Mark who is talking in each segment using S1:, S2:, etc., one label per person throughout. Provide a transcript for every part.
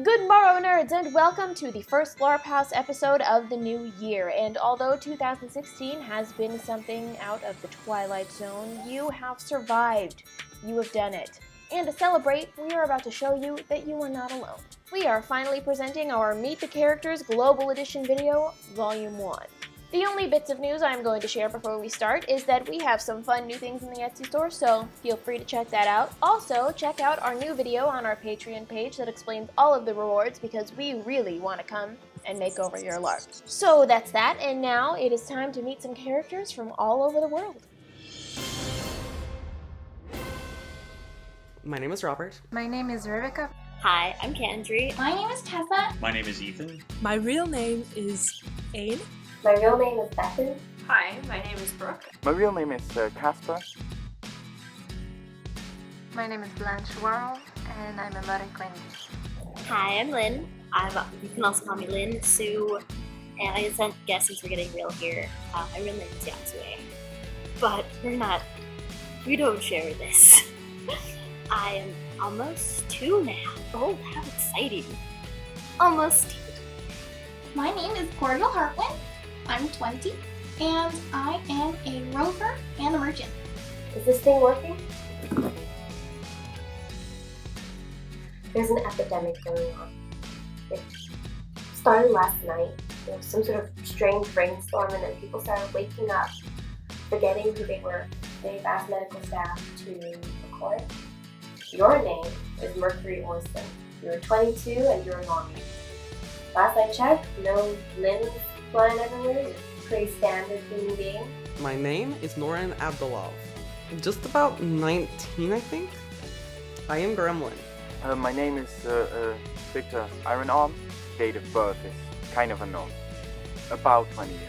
S1: Good morrow, nerds, and welcome to the first LarpHouse episode of the new year. And although 2016 has been something out of the Twilight Zone, you have survived. You have done it. And to celebrate, we are about to show you that you are not alone. We are finally presenting our Meet the Characters Global Edition video, Volume 1. The only bits of news I'm going to share before we start is that we have some fun new things in the Etsy store, so feel free to check that out. Also, check out our new video on our Patreon page that explains all of the rewards because we really want to come and make over your LARP. So that's that, and now it is time to meet some characters from all over the world.
S2: My name is Robert.
S3: My name is Rebecca.
S4: Hi, I'm Kendry.
S5: My name is Tessa.
S6: My name is Ethan.
S7: My real name is Ain.
S8: My real name is Bethan.
S9: Hi, my name is Brooke.
S10: My real name is Casper.
S3: My name is Blanche Warrell, and I'm a Maricuen.
S4: Hi, I'm Lynn. You can also call me Lynn, Sue, and I guess since we're getting real here, my real name is Yasue. But we don't share this. I am almost 2 now. Oh, how exciting. Almost.
S5: My name is Cordial Hartwin. I'm 20, and I am a rover and a merchant.
S8: Is this thing working? There's an epidemic going on. It started last night. There was some sort of strange rainstorm, and then people started waking up, forgetting who they were. They've asked medical staff to record. Your name is Mercury Orson. You're 22 and you're normal. Last I checked, no limbs flying everywhere. You're pretty standard human being.
S2: My name is Noran Abdulov. Just about 19, I think. I am Gremlin.
S10: My name is Victor Ironarm. Date of birth is kind of unknown. About 20 years.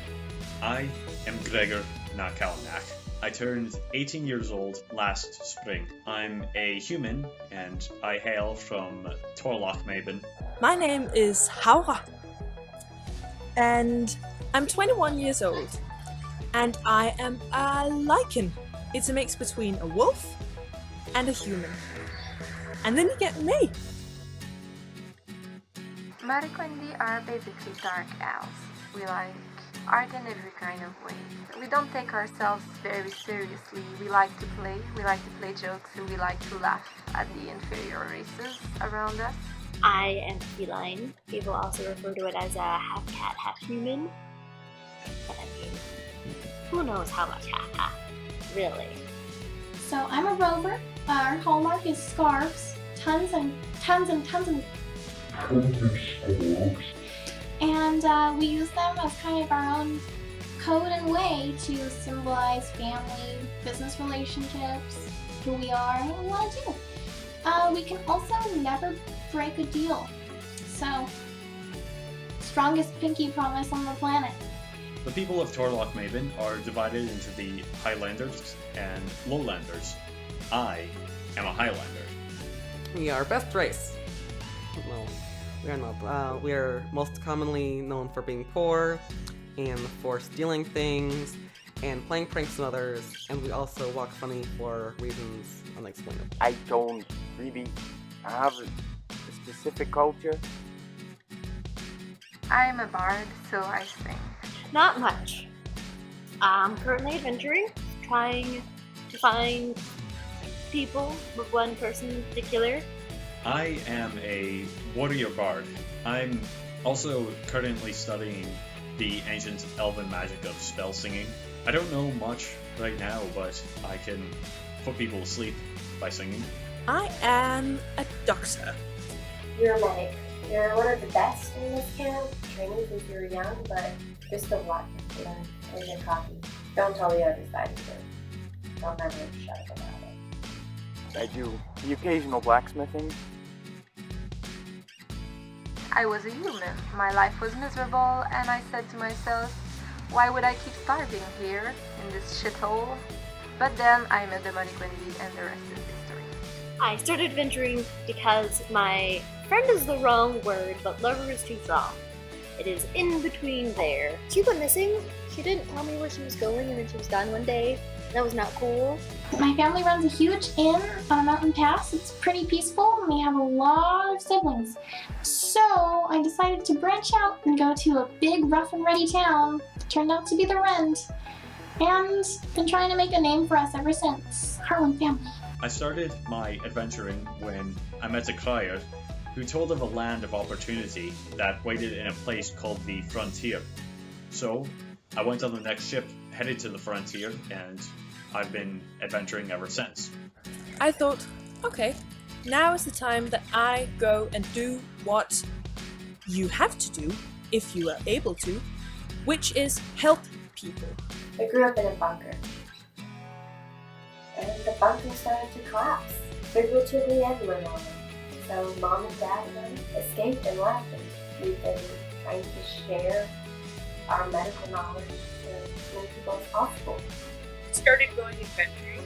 S6: I am Gregor Nakalanak. I turned 18 years old last spring. I'm a human, and I hail from Torlock Maben.
S7: My name is Haura, and I'm 21 years old, and I am a lichen. It's a mix between a wolf and a human. And then you get me.
S3: Mariquendi are basically dark elves. We like art in every kind of way. We don't take ourselves very seriously. We like to play jokes, and we like to laugh at the inferior races around us.
S4: I am feline. People also refer to it as a half cat, half human. But I mean, who knows how much half, really?
S5: So I'm a rover. Our hallmark is scarves. Tons and tons and tons and... And we use them as kind of our own code and way to symbolize family, business relationships, who we are, and what we want to do. We can also never break a deal. So, strongest pinky promise on the planet.
S6: The people of Torlock Maben are divided into the Highlanders and Lowlanders. I am a Highlander.
S2: We are best race. No, we are not. We are most commonly known for being poor, and for stealing things, and playing pranks on others, and we also walk funny for reasons unexplainable.
S10: I don't really have a specific culture.
S3: I'm a bard, so I sing.
S4: Not much. I'm currently adventuring, trying to find people, with one person in particular.
S6: I am a warrior bard. I'm also currently studying the ancient elven magic of spell singing. I don't know much right now, but I can put people to sleep by singing.
S7: I am a doctor.
S8: You're a medic. You're one of the best in this camp, training since you were young, but there's still a lot to learn. There's your copy. Don't tell the other side either. They'll never shut up about it.
S10: I do the occasional blacksmithing.
S3: I was a human. My life was miserable, and I said to myself, why would I keep starving here, in this shithole? But then I met the Mariquendi, and the rest is history.
S4: I started adventuring because my friend is the wrong word, but lover is too strong. It is in between there. She went missing. She didn't tell me where she was going, and then she was gone one day. That was not cool.
S5: My family runs a huge inn on a mountain pass. It's pretty peaceful, and we have a lot of siblings. So I decided to branch out and go to a big, rough and ready town. Turned out to be the Rend. And been trying to make a name for us ever since. Harlan family.
S6: I started my adventuring when I met a crier who told of a land of opportunity that waited in a place called the Frontier. So I went on the next ship, headed to the Frontier, and I've been adventuring ever since.
S7: I thought, okay, now is the time that I go and do what you have to do, if you are able to, which is help people.
S8: I grew up in a bunker. And the bunker started to collapse. Figuratively and literally. So Mom and Dad and I escaped and left, and we've been trying to share our medical knowledge to as many people as possible.
S7: Started going adventuring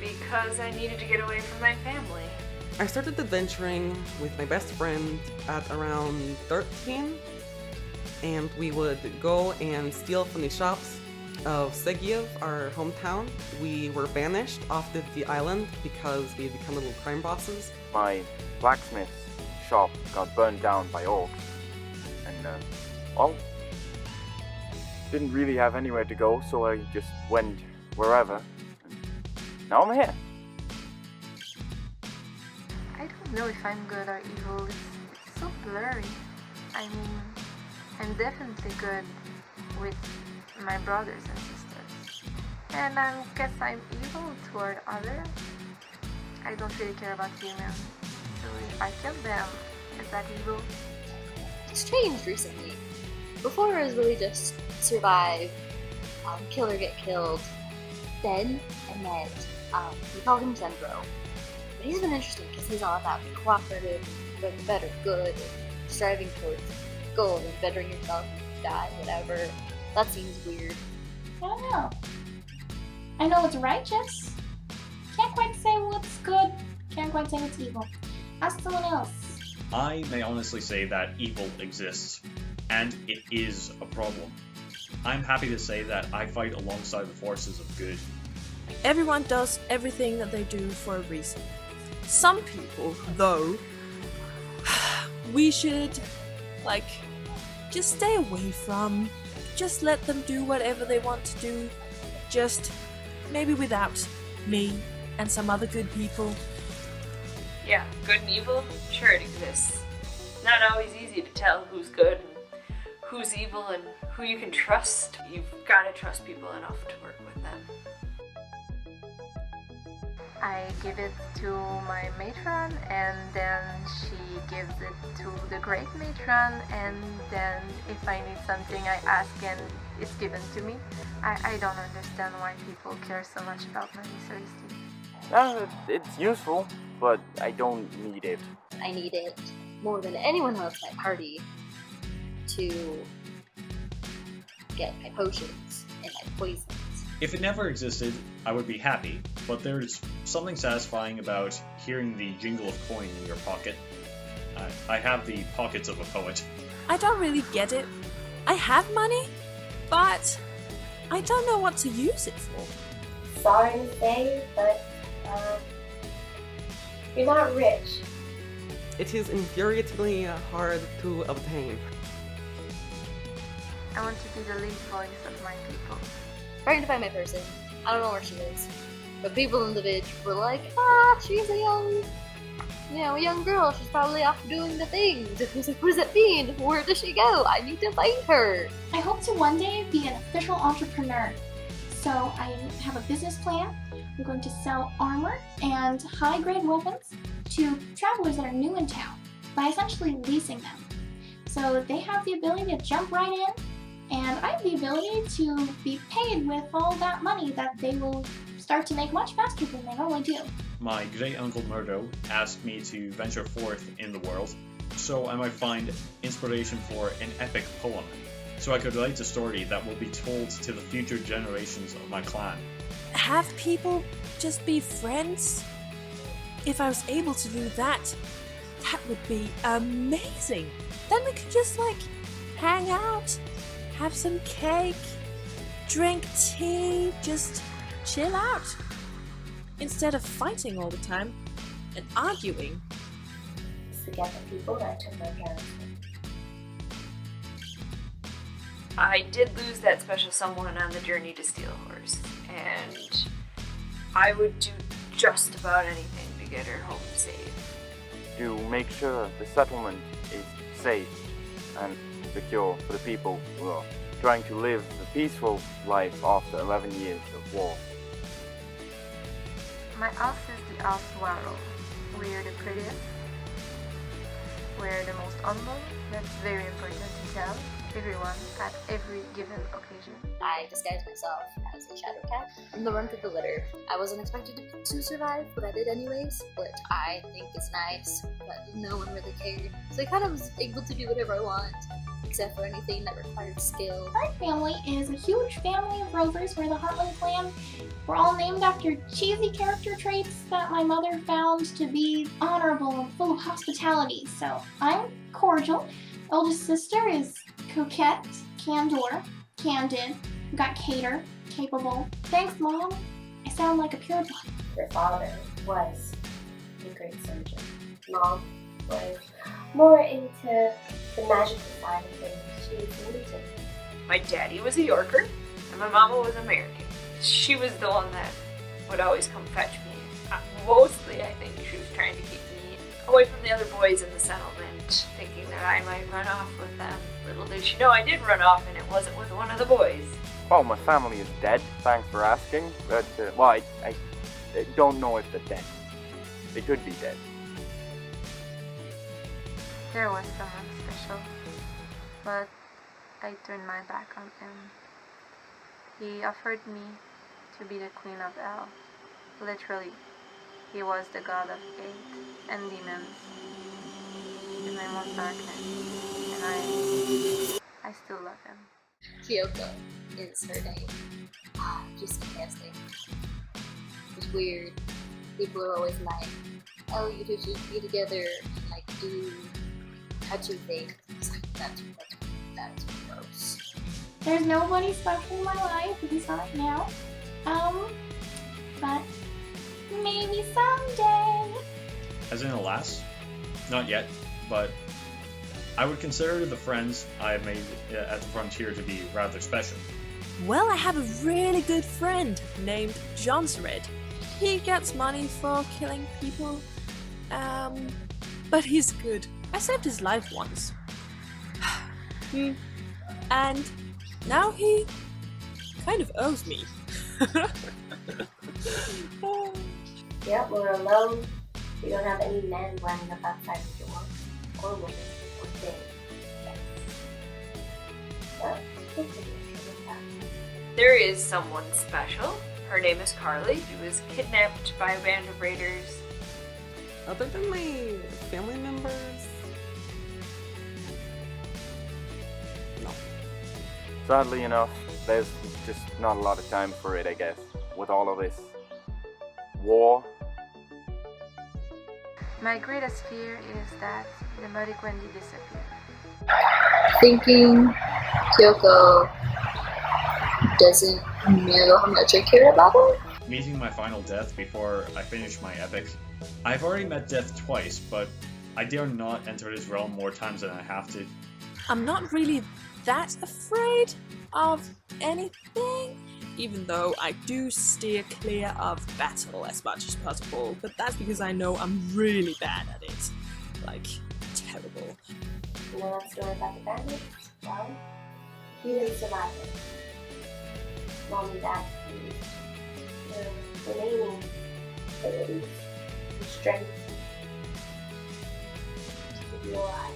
S9: Because I needed to get away from my family.
S2: I started adventuring with my best friend at around 13, and we would go and steal from the shops of Segiev, our hometown. We were banished off the island because we had become little crime bosses.
S10: My blacksmith's shop got burned down by orcs, and well, didn't really have anywhere to go, so I just went wherever, and now I'm here.
S3: I don't know if I'm good or evil. It's so blurry. I mean, I'm definitely good with my brothers and sisters. And I guess I'm evil toward others. I don't really care about humans. So if I kill them, is that evil?
S4: It's changed recently. Before it was really just survive, kill or get killed. Then I met, we call him Zendro. But he's been interesting because he's all about being cooperative, doing the better good, and striving towards goal and bettering yourself, die, whatever. That seems weird.
S5: I don't know. I know it's righteous. Can't quite say what's good. Can't quite say what's evil. Ask someone else.
S6: I may honestly say that evil exists, and it is a problem. I'm happy to say that I fight alongside the forces of good.
S7: Everyone does everything that they do for a reason. Some people, though, we should, just stay away from. Just let them do whatever they want to do. Just maybe without me and some other good people.
S9: Yeah, good and evil, sure it exists. Not always easy to tell who's good and who's evil and who you can trust. You've got to trust people enough to work with them.
S3: I give it to my matron, and then she gives it to the great matron, and then if I need something I ask and it's given to me. I don't understand why people care so much about money, seriously.
S10: It's useful, but I don't need it.
S4: I need it more than anyone else at my party to get my potions and my poisons.
S6: If it never existed, I would be happy, but there's something satisfying about hearing the jingle of coin in your pocket. I have the pockets of a poet.
S7: I don't really get it. I have money, but I don't know what to use it for.
S8: Sorry to say, but you're not rich.
S2: It is infuriatingly hard to obtain.
S3: I want to be the lead voice of my people.
S4: Trying to find my person. I don't know where she is. But people in the village were like, she's a young girl. She's probably off doing the things. I was like, what does that mean? Where does she go? I need to find her.
S5: I hope to one day be an official entrepreneur. So I have a business plan. I'm going to sell armor and high-grade weapons to travelers that are new in town by essentially leasing them. So they have the ability to jump right in, and I have the ability to be paid with all that money that they will start to make much faster than they normally do.
S6: My great-uncle Murdo asked me to venture forth in the world, so I might find inspiration for an epic poem, so I could write a story that will be told to the future generations of my clan.
S7: Have people just be friends? If I was able to do that, that would be amazing. Then we could just hang out, have some cake, drink tea, just chill out. Instead of fighting all the time and arguing.
S8: Forget the people that took my parents.
S9: I did lose that special someone on the journey to Steelhorse, and I would do just about anything to get her home safe.
S10: To make sure the settlement is safe and secure for the people who are trying to live a peaceful life after 11 years of war.
S3: My house is the house Waro. We're the prettiest. We're the most humble. That's very important to tell everyone at every given occasion.
S4: I disguised myself as a shadow cat from the run through the litter. I wasn't expected to survive, but I did anyways, which I think is nice, but no one really cared. So I kind of was able to do whatever I want, except for anything that required skill.
S5: Our family is a huge family of rovers. We're the Heartland clan. We're all named after cheesy character traits that my mother found to be honorable and full of hospitality. So I'm cordial. Oldest sister is coquette, candor, candid. We got cater, capable. Thanks, Mom. I sound like a pure blood.
S8: Your father was a great surgeon. Mom was more into the magical side of things. She was muted.
S9: My daddy was a Yorker, and my mama was American. She was the one that would always come fetch me. Mostly, I think she was trying to keep me away from the other boys in the settlement, thinking that I might run off with them. Little did she know I did run off, and it wasn't with one of the boys.
S10: Well, my family is dead, thanks for asking, but, well, I don't know if they're dead. They could be dead.
S3: There was someone special, but I turned my back on him. He offered me to be the Queen of Hell. Literally, he was the god of hate and demons. His name was Darkness, and I still love him.
S4: Kyoko is her name. Just fantastic. It's weird. People are always like, oh, you two should be together and like do touchy things. It's like, that's gross.
S5: There's nobody special in my life, at least not right now. But maybe someday.
S6: As in, alas, not yet, but I would consider the friends I have made at the frontier to be rather special.
S7: Well, I have a really good friend named Johnsred. He gets money for killing people, but he's good. I saved his life once. And now he kind of owes me.
S8: Yep, we're alone. We don't have any men running up outside the door, or women, or things. But we'll figure it out.
S9: There is someone special. Her name is Carly. She was kidnapped by a band of raiders.
S2: Other than my family members, no.
S10: Sadly enough, there's just not a lot of time for it, I guess, with all of this war.
S3: My greatest fear is that the Muddy Wendy disappeared.
S4: Thinking Kyoko doesn't know how much I care about her.
S6: Meeting my final death before I finish my epic. I've already met death twice, but I dare not enter this realm more times than I have to.
S7: I'm not really that afraid of anything, even though I do steer clear of battle as much as possible, but that's because I know I'm really bad at it. Like, terrible.
S8: You know that story about the bandits? Well, he didn't survive it. Mom and Dad used the remaining abilities and strength to keep you alive.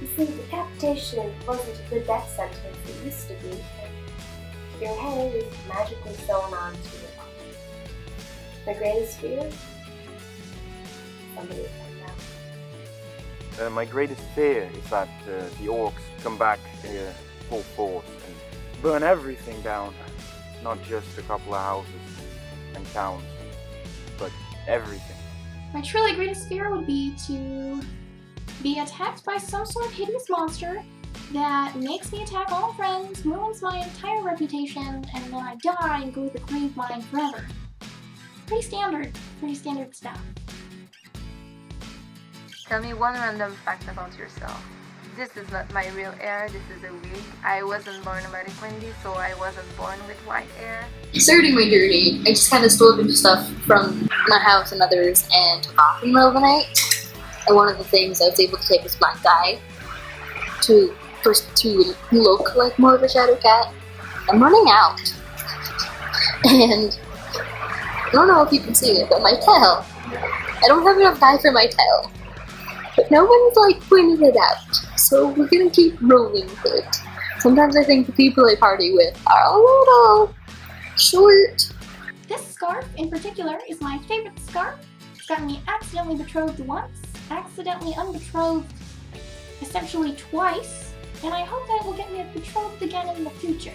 S8: You see, decapitation wasn't a good death sentence. It used to be. Your head is magically sewn onto your body. My greatest fear? Somebody come down.
S10: My greatest fear is that the orcs come back full force and burn everything down. Not just a couple of houses and towns, but everything.
S5: My truly greatest fear would be to be attacked by some sort of hideous monster that makes me attack all friends, ruins my entire reputation, and then I die and go to the grave mine forever. Pretty standard stuff.
S3: Tell me one random fact about yourself. This is not my real hair, this is a wig. I wasn't born American Wendy, so I wasn't born with white hair.
S11: Starting my journey, I just kind of stole a bunch of stuff from my house and others and took off in the middle of the night. And one of the things I was able to take was black dye to look like more of a shadow cat. I'm running out. And I don't know if you can see it, but my tail. I don't have enough dye for my tail. But no one's pointed it out. So we're gonna keep rolling with it. Sometimes I think the people I party with are a little short.
S5: This scarf in particular is my favorite scarf. It's gotten me accidentally betrothed once, accidentally unbetrothed essentially twice, and I hope that it will get me betrothed again in the future.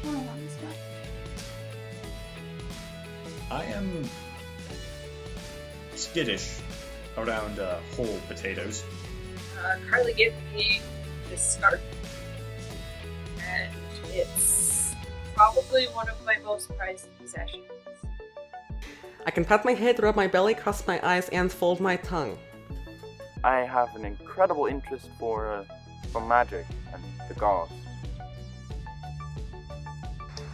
S5: Counting on this one.
S6: I am skittish around whole potatoes.
S9: Carly gave me this scarf, and it's probably one of my most prized possessions.
S2: I can pat my head, rub my belly, cross my eyes, and fold my tongue.
S10: I have an incredible interest for magic and the gods.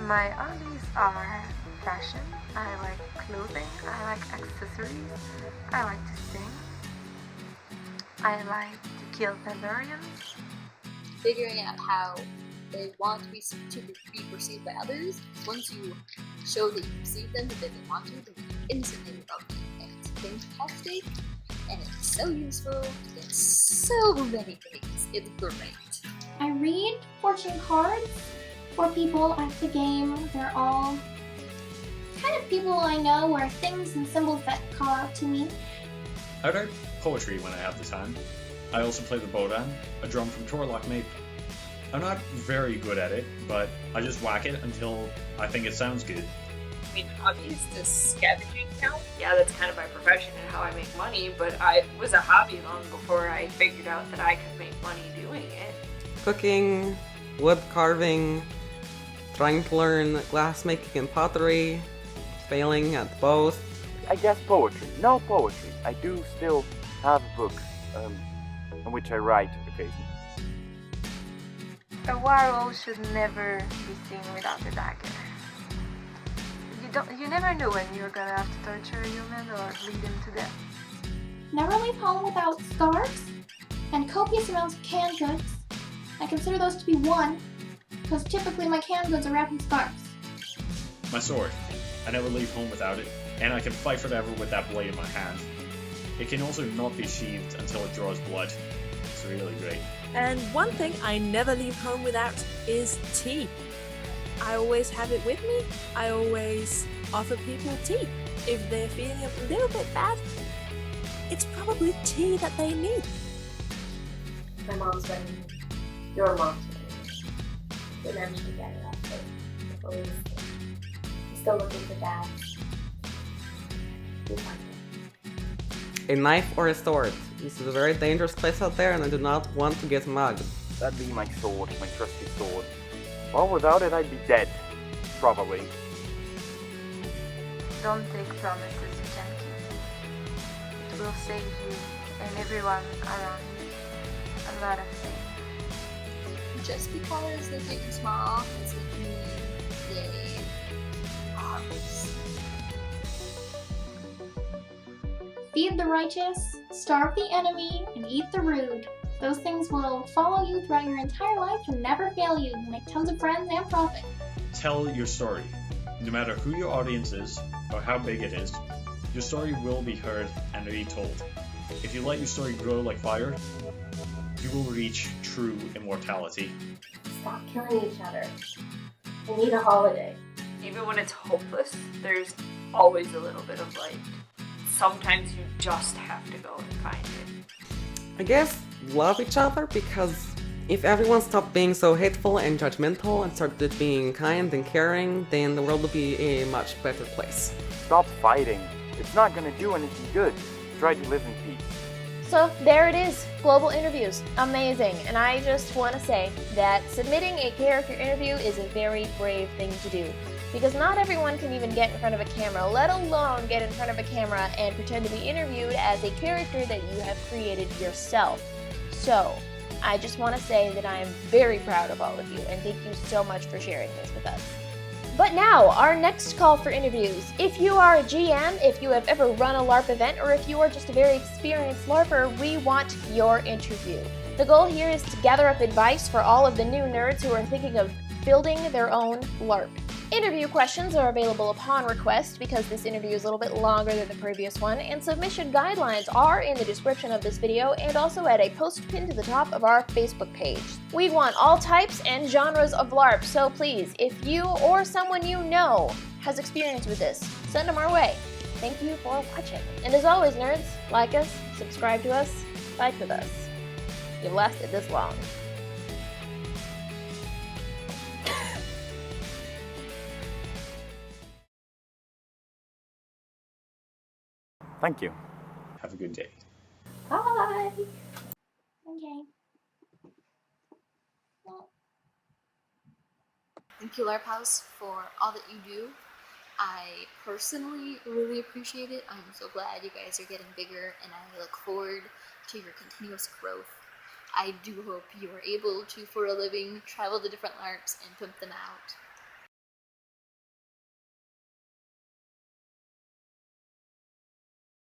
S3: My hobbies are fashion, I like clothing, I like accessories, I like to sing, I like to kill barbarians.
S11: Figuring out how they want to be perceived by others. Once you show that you perceive them the way they want to, then you instantly love them. And it's fantastic, and it's so useful in so many things. It's great.
S5: I read fortune cards for people at the game. They're all kind of people I know, or things and symbols that call out to me.
S6: I write poetry when I have the time. I also play the bodhran, a drum from Torlock Nape. I'm not very good at it, but I just whack it until I think it sounds good.
S9: I mean, hobbies, does scavenging count? Yeah, that's kind of my profession and how I make money, but it was a hobby long before I figured out that I could make money doing it.
S2: Cooking, wood carving, trying to learn glassmaking and pottery, failing at both.
S10: I guess poetry. No poetry. I do still have a book in which I write occasionally.
S3: A warhol should never be seen without a dagger. You never know when you're gonna have to torture a human or bleed him to death.
S5: Never leave home without scarves and copious amounts of canned goods. I consider those to be one, because typically my canned goods are wrapped in scarves.
S6: My sword. I never leave home without it, and I can fight forever with that blade in my hand. It can also not be sheathed until it draws blood. It's really great.
S7: And one thing I never leave home without is tea. I always have it with me. I always offer people tea. If they're feeling a little bit bad, it's probably tea that they need.
S8: My mom's wedding. Your mom's wedding. We managed to get it up, but I'm still looking for Dad. We'll find it.
S2: A knife or a sword. This is a very dangerous place out there, and I do not want to get mugged.
S10: That'd be my sword, my trusty sword. Well, without it, I'd be dead. Probably.
S3: Don't take promises you can't keep. It will save you and everyone around you a lot of things.
S11: Just because they think you're small doesn't mean they are.
S5: Feed the righteous, starve the enemy, and eat the rude. Those things will follow you throughout your entire life and never fail you. You make tons of friends and profit.
S6: Tell your story. No matter who your audience is, or how big it is, your story will be heard and retold. If you let your story grow like fire, you will reach true immortality.
S8: Stop killing each other. I need a holiday.
S9: Even when it's hopeless, there's always a little bit of light. Sometimes you just have to go and find it.
S2: I guess love each other, because if everyone stopped being so hateful and judgmental and started being kind and caring, then the world would be a much better place.
S10: Stop fighting. It's not gonna do anything good. Try to live in peace.
S1: So there it is, global interviews, amazing. And I just want to say that submitting a character interview is a very brave thing to do, because not everyone can even get in front of a camera, let alone get in front of a camera and pretend to be interviewed as a character that you have created yourself. So I just want to say that I am very proud of all of you, and thank you so much for sharing this with us. But now, our next call for interviews. If you are a GM, if you have ever run a LARP event, or if you are just a very experienced LARPer, we want your interview. The goal here is to gather up advice for all of the new nerds who are thinking of building their own LARP. Interview questions are available upon request because this interview is a little bit longer than the previous one, and submission guidelines are in the description of this video and also at a post pinned to the top of our Facebook page. We want all types and genres of LARP, so please, if you or someone you know has experience with this, send them our way. Thank you for watching. And as always, nerds, like us, subscribe to us, fight with us. You've lasted this long.
S10: Thank you.
S6: Have a good day.
S5: Bye. Okay.
S11: Thank you, LarpHouse, for all that you do. I personally really appreciate it. I'm so glad you guys are getting bigger, and I look forward to your continuous growth. I do hope you are able to, for a living, travel to different LARPs and pimp them out.